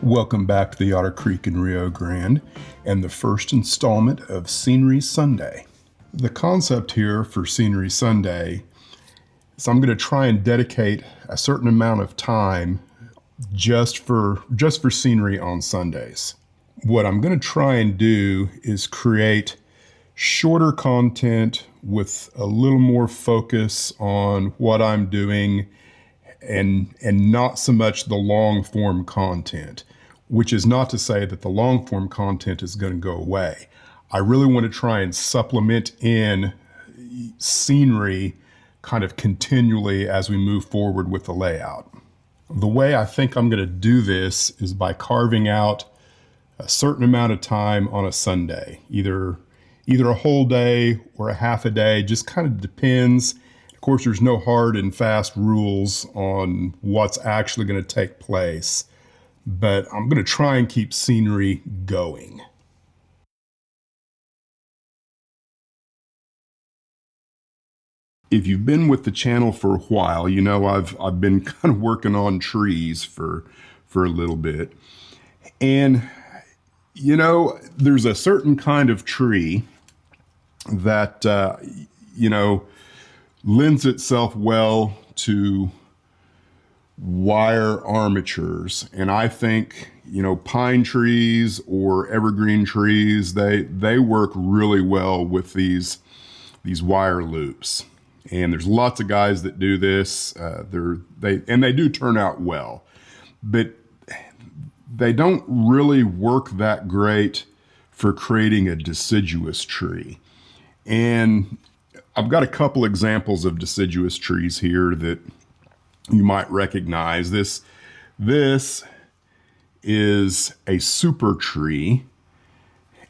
Welcome back to the Otter Creek in Rio Grande and the first installment of Scenery Sunday. The concept here for Scenery Sunday is I'm going to try and dedicate a certain amount of time just for scenery on Sundays. What I'm going to try and do is create shorter content with a little more focus on what I'm doing and not so much the long form content, which is not to say that the long form content is going to go away. I really want to try and supplement in scenery kind of continually as we move forward with the layout. The way I think I'm going to do this is by carving out a certain amount of time on a Sunday, either a whole day or a half a day, just kind of depends. Of course, there's no hard and fast rules on what's actually going to take place, but I'm going to try and keep scenery going. If you've been with the channel for a while, you know I've been kind of working on trees for a little bit. And you know, there's a certain kind of tree that lends itself well to wire armatures. And I think, pine trees or evergreen trees, they work really well with these wire loops. And there's lots of guys that do this. They do turn out well, but they don't really work that great for creating a deciduous tree. And I've got a couple examples of deciduous trees here that you might recognize. This is a super tree,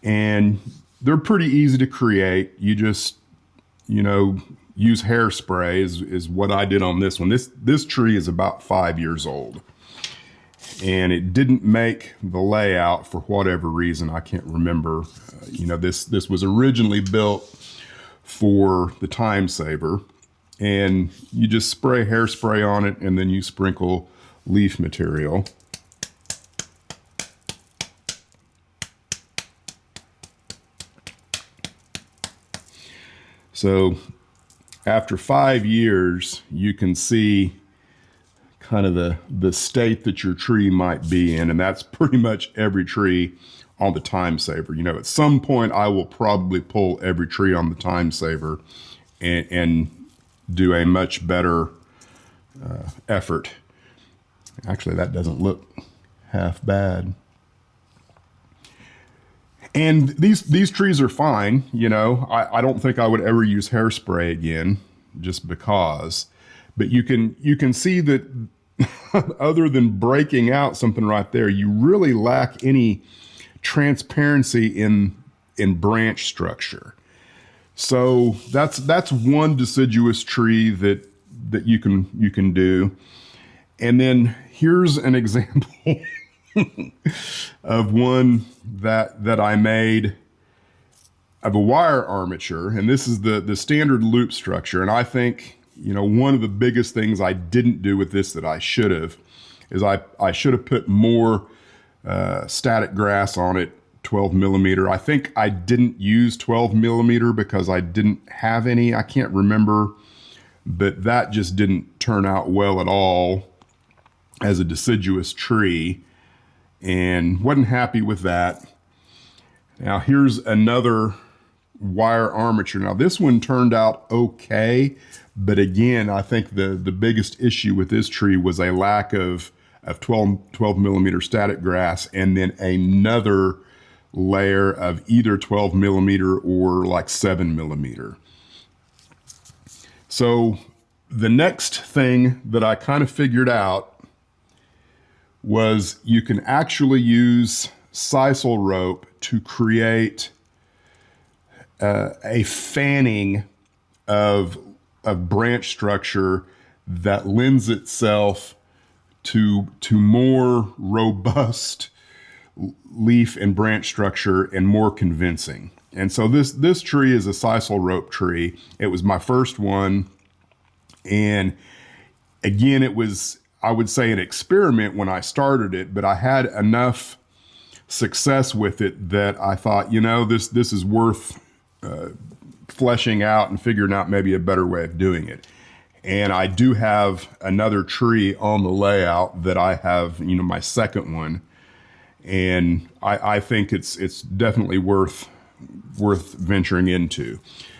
and they're pretty easy to create. You just, use hairspray is what I did on this one. This tree is about 5 years old, and it didn't make the layout for whatever reason. I can't remember. This was originally built for the time saver, and you just spray hairspray on it, and then you sprinkle leaf material. So after 5 years, you can see kind of the state that your tree might be in, and that's pretty much every tree on the time saver. At some point I will probably pull every tree on the time saver and do a much better effort. Actually, that doesn't look half bad. And these trees are fine. I don't think I would ever use hairspray again just because, but you can see that other than breaking out something right there, you really lack any transparency in branch structure. So that's one deciduous tree that you can do. And then here's an example of one that I made of a wire armature, and this is the standard loop structure. And I think one of the biggest things I didn't do with this that I should have is I should have put more static grass on it, 12 millimeter. I think I didn't use 12 millimeter because I didn't have any. I can't remember, but that just didn't turn out well at all as a deciduous tree, and wasn't happy with that. Now here's another wire armature. Now this one turned out okay, but again, I think the biggest issue with this tree was a lack of 12 millimeter static grass, and then another layer of either 12 millimeter or like 7 millimeter. So the next thing that I kind of figured out was you can actually use sisal rope to create a fanning of branch structure that lends itself to more robust leaf and branch structure and more convincing. And so this tree is a sisal rope tree. It was my first one, and again, I would say an experiment when I started it, but I had enough success with it that I thought, you know, this is worth fleshing out and figuring out maybe a better way of doing it. And I do have another tree on the layout that I have, you know, my second one. And I think it's definitely worth venturing into.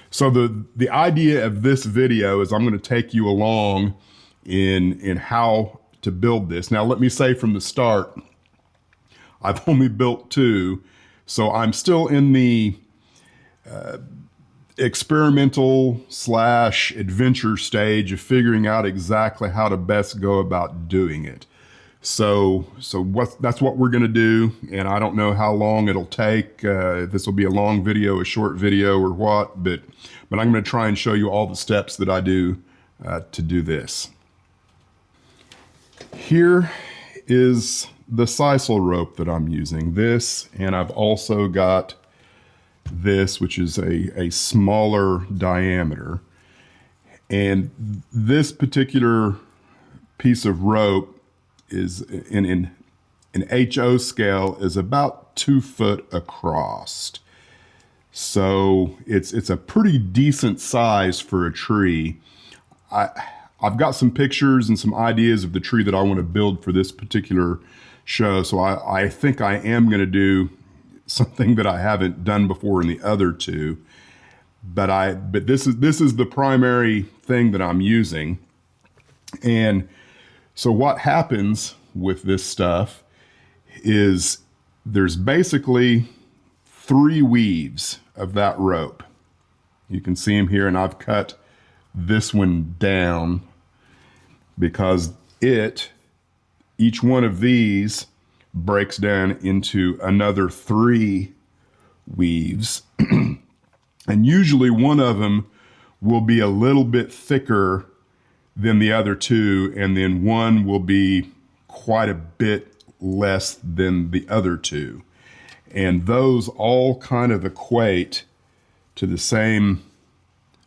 So the idea of this video is I'm going to take you along in how to build this. Now, let me say from the start, I've only built 2, so I'm still in the experimental / adventure stage of figuring out exactly how to best go about doing it. So that's what we're going to do, and I don't know how long it'll take. If this will be a long video, a short video, or what, but I'm going to try and show you all the steps that I do to do this. Here is the sisal rope that I'm using. This, and I've also got this, which is a smaller diameter. And this particular piece of rope is in an HO scale is about 2 foot across. So it's a pretty decent size for a tree. I've got some pictures and some ideas of the tree that I want to build for this particular show. So I think I am going to do something that I haven't done before in the other 2. But this is the primary thing that I'm using. And so what happens with this stuff is there's basically 3 weaves of that rope. You can see them here, and I've cut this one down because each one of these breaks down into another 3 weaves. And usually one of them will be a little bit thicker than the other 2, and then one will be quite a bit less than the other 2. And those all kind of equate to the same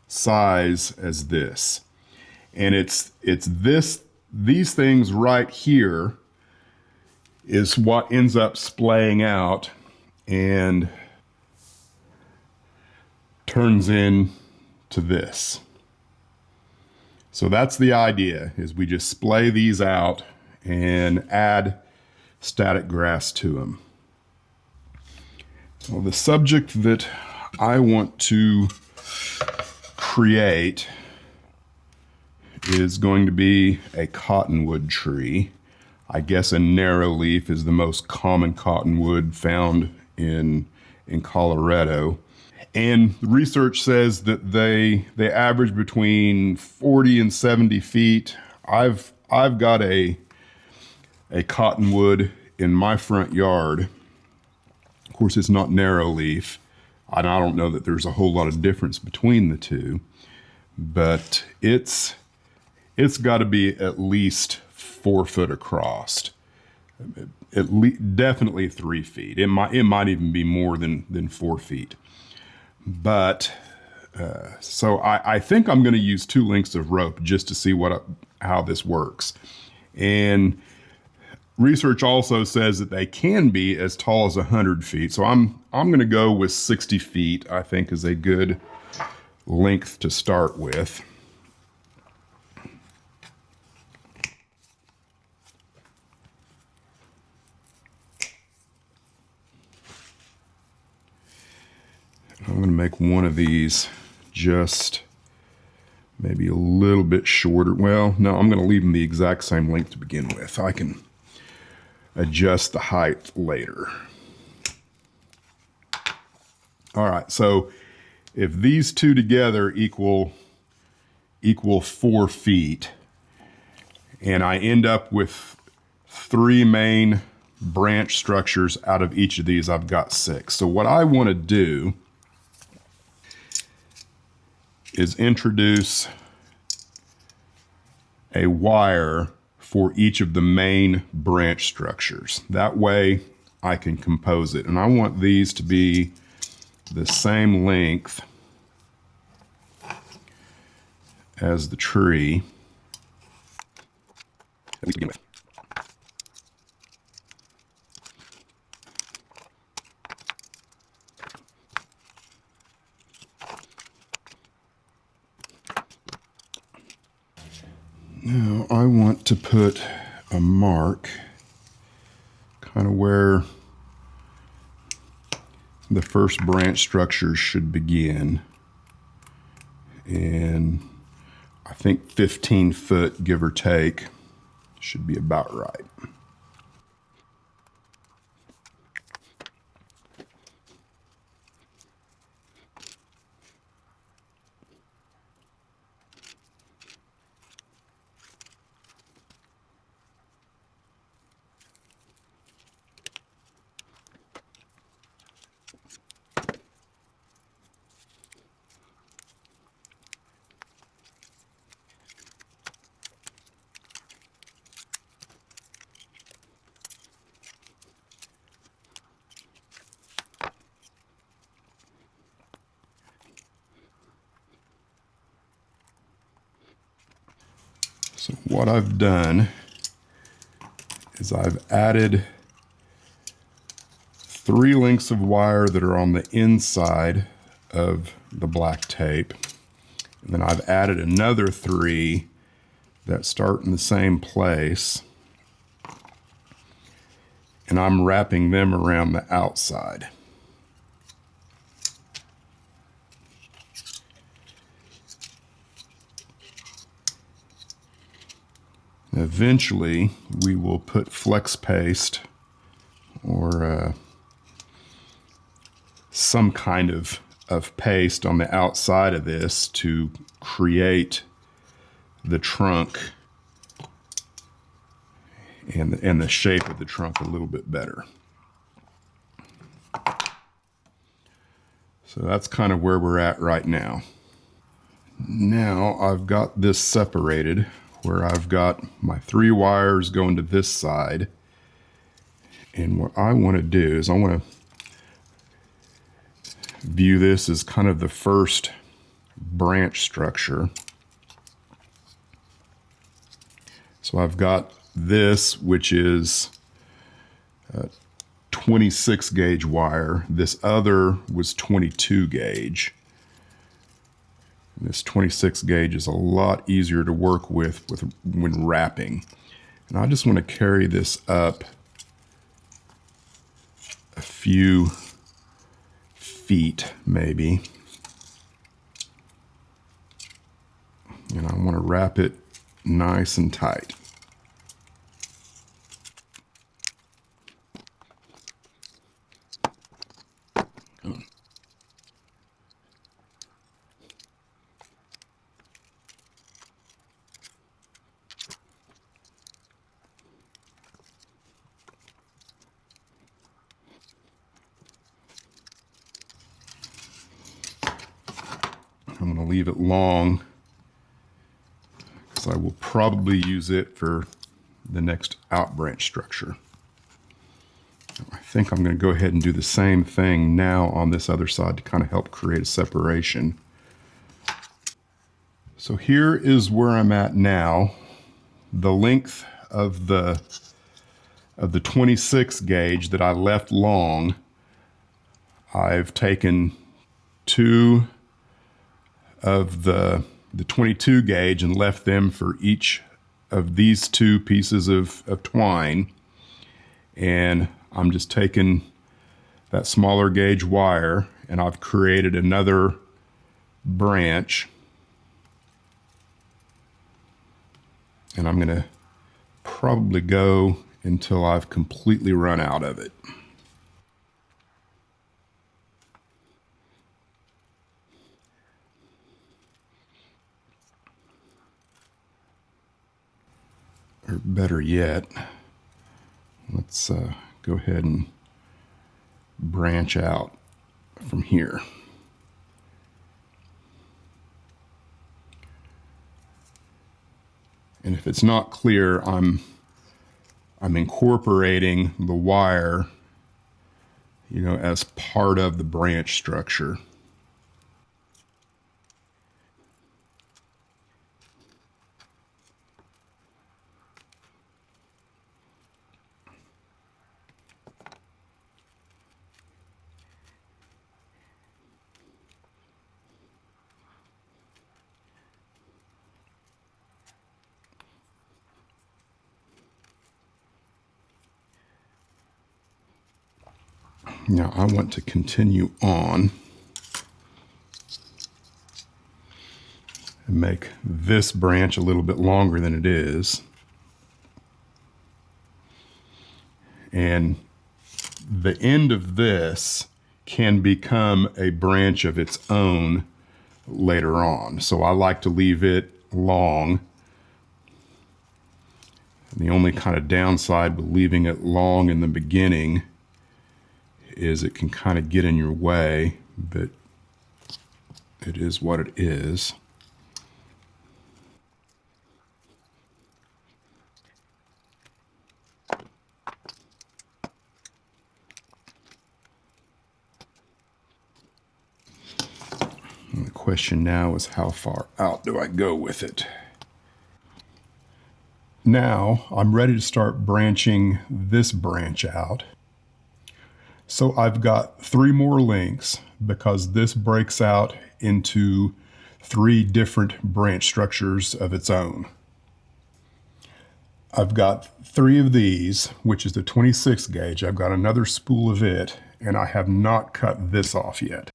size as this. And it's these things right here is what ends up splaying out and turns into this. So that's the idea, is we just splay these out and add static grass to them. Well, the subject that I want to create is going to be a cottonwood tree. I guess a narrow leaf is the most common cottonwood found in Colorado. And research says that they average between 40 and 70 feet. I've got a cottonwood in my front yard. Of course, it's not narrow leaf. I don't know that there's a whole lot of difference between the 2, but it's got to be at least 4 foot across. Definitely 3 feet. It might even be more than 4 feet. But so I think I'm going to use 2 lengths of rope just to see how this works. And research also says that they can be as tall as 100 feet. So I'm going to go with 60 feet, I think, is a good length to start with. I'm going to make one of these just maybe a little bit shorter. Well, no, I'm going to leave them the exact same length to begin with. I can adjust the height later. All right, so if these 2 together equal 4 feet, and I end up with 3 main branch structures out of each of these, I've got 6. So what I want to do is introduce a wire for each of the main branch structures. That way I can compose it. And I want these to be the same length as the tree. least to begin with. Now I want to put a mark kind of where the first branch structures should begin. And I think 15 foot, give or take, should be about right. So what I've done is I've added 3 lengths of wire that are on the inside of the black tape. And then I've added another 3 that start in the same place. And I'm wrapping them around the outside. Eventually, we will put flex paste or some kind of paste on the outside of this to create the trunk and the shape of the trunk a little bit better. So that's kind of where we're at right now. Now I've got this separated where I've got my 3 wires going to this side. And what I want to do is I want to view this as kind of the first branch structure. So I've got this, which is 26 gauge wire. This other was 22 gauge. This 26 gauge is a lot easier to work with when wrapping. And I just want to carry this up a few feet maybe. And I want to wrap it nice and tight. I'm going to leave it long because I will probably use it for the next out branch structure. I think I'm going to go ahead and do the same thing now on this other side to kind of help create a separation. So here is where I'm at now. The length of the 26 gauge that I left long, I've taken 2 of the 22 gauge and left them for each of these 2 pieces of twine. And I'm just taking that smaller gauge wire and I've created another branch. And I'm going to probably go until I've completely run out of it. Or better yet, let's go ahead and branch out from here. And if it's not clear, I'm incorporating the wire, as part of the branch structure. Now I want to continue on and make this branch a little bit longer than it is. And the end of this can become a branch of its own later on. So I like to leave it long. And the only kind of downside with leaving it long in the beginning is it can kind of get in your way, but it is what it is. And the question now is, how far out do I go with it? Now I'm ready to start branching this branch out. So I've got 3 more links because this breaks out into 3 different branch structures of its own. I've got 3 of these, which is the 26 gauge. I've got another spool of it, and I have not cut this off yet.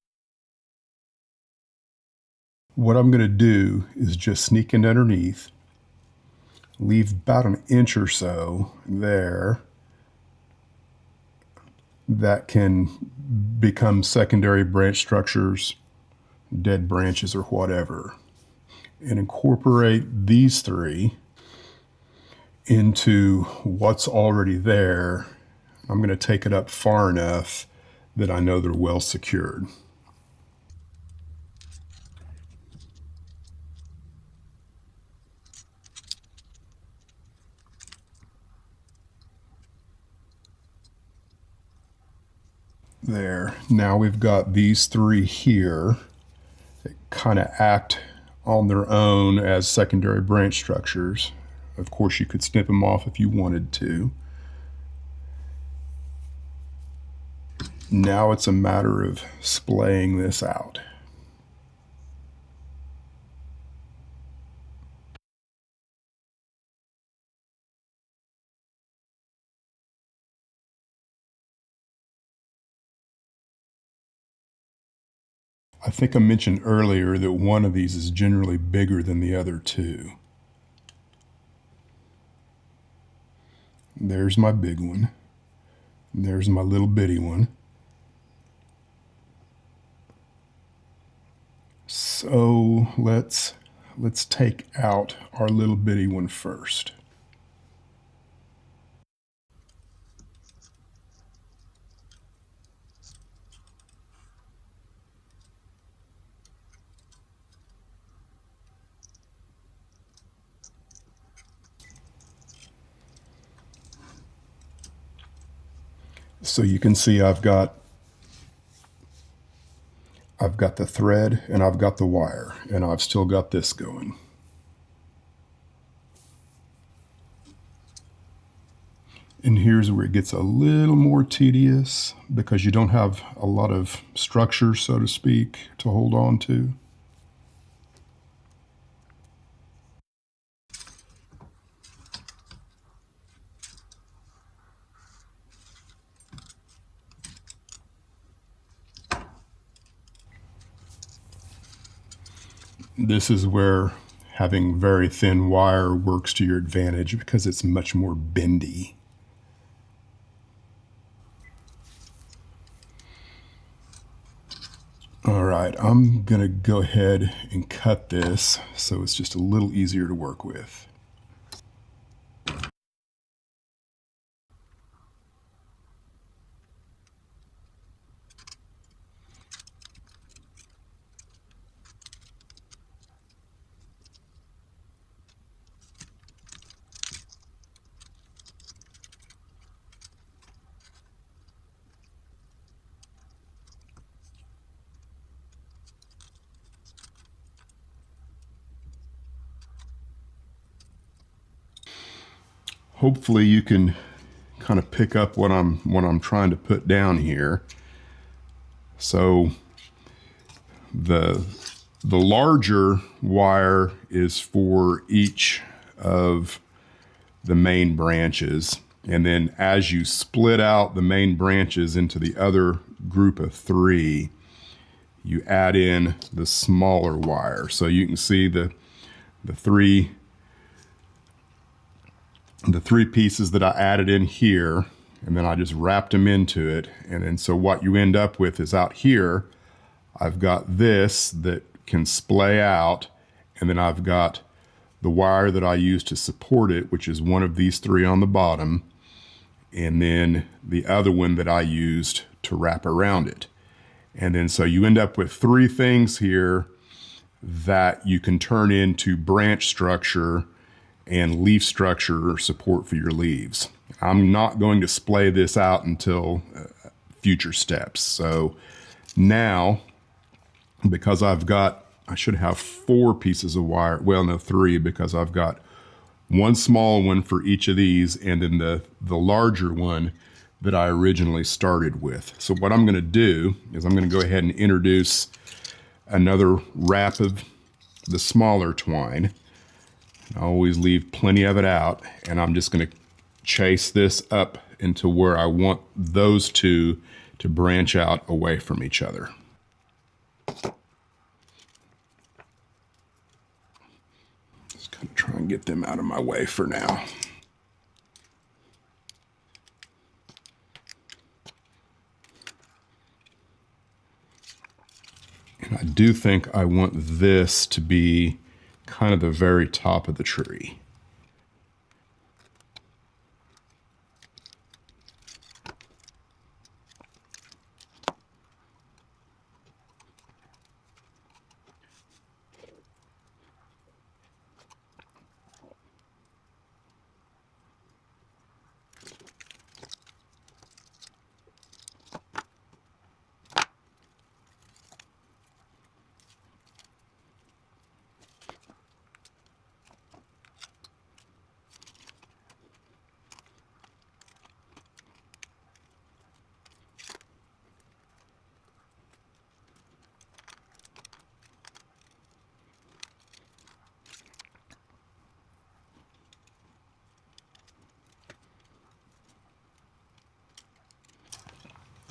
What I'm going to do is just sneak in underneath, leave about an inch or so there that can become secondary branch structures, dead branches or whatever, and incorporate these 3 into what's already there. I'm going to take it up far enough that I know they're well secured. There. Now we've got these 3 here that kind of act on their own as secondary branch structures. Of course, you could snip them off if you wanted to. Now it's a matter of splaying this out. I think I mentioned earlier that one of these is generally bigger than the other 2. There's my big one. There's my little bitty one. So let's take out our little bitty one first. So you can see I've got the thread and I've got the wire, and I've still got this going. And here's where it gets a little more tedious because you don't have a lot of structure, so to speak, to hold on to. This is where having very thin wire works to your advantage because it's much more bendy. All right, I'm gonna go ahead and cut this so it's just a little easier to work with. Hopefully you can kind of pick up what I'm trying to put down here. So the larger wire is for each of the main branches, and then as you split out the main branches into the other group of 3, you add in the smaller wire. So you can see the three pieces that I added in here, and then I just wrapped them into it. And then so what you end up with is out here, I've got this that can splay out, and then I've got the wire that I use to support it, which is one of these 3 on the bottom, and then the other one that I used to wrap around it. And then so you end up with 3 things here that you can turn into branch structure and leaf structure or support for your leaves. I'm not going to splay this out until future steps. So now, because I should have 4 pieces of wire, well, no, 3, because I've got one small one for each of these, and then the larger one that I originally started with. So what I'm gonna do is I'm gonna go ahead and introduce another wrap of the smaller twine. I always leave plenty of it out, and I'm just gonna chase this up into where I want those 2 to branch out away from each other. Just gonna try and get them out of my way for now. And I do think I want this to be kind of the very top of the tree.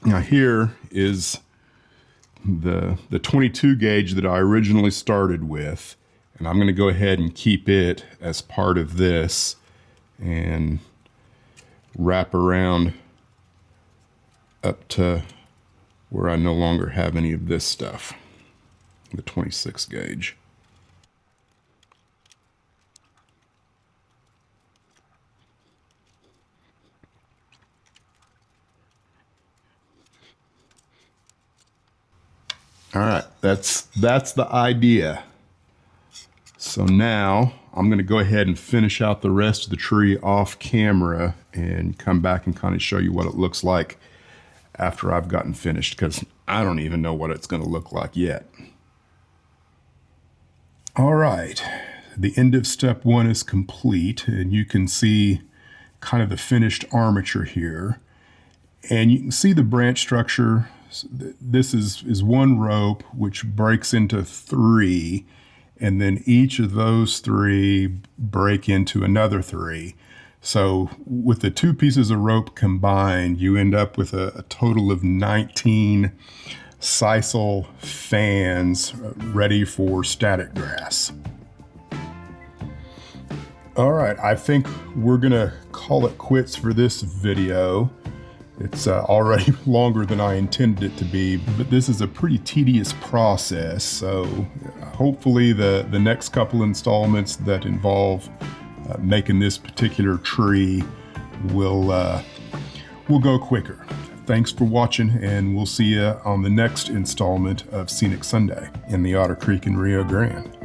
Now here is the 22 gauge that I originally started with, and I'm going to go ahead and keep it as part of this and wrap around up to where I no longer have any of this stuff, the 26 gauge. All right, that's the idea. So now I'm gonna go ahead and finish out the rest of the tree off camera and come back and kind of show you what it looks like after I've gotten finished, because I don't even know what it's gonna look like yet. All right, the end of step 1 is complete, and you can see kind of the finished armature here. And you can see the branch structure. This is one rope which breaks into 3, and then each of those 3 break into another 3. So with the 2 pieces of rope combined, you end up with a total of 19 sisal fans ready for static grass. All right, I think we're gonna call it quits for this video. It's already longer than I intended it to be, but this is a pretty tedious process. So hopefully the next couple installments that involve making this particular tree will go quicker. Thanks for watching, and we'll see you on the next installment of Scenic Sunday in the Otter Creek in Rio Grande.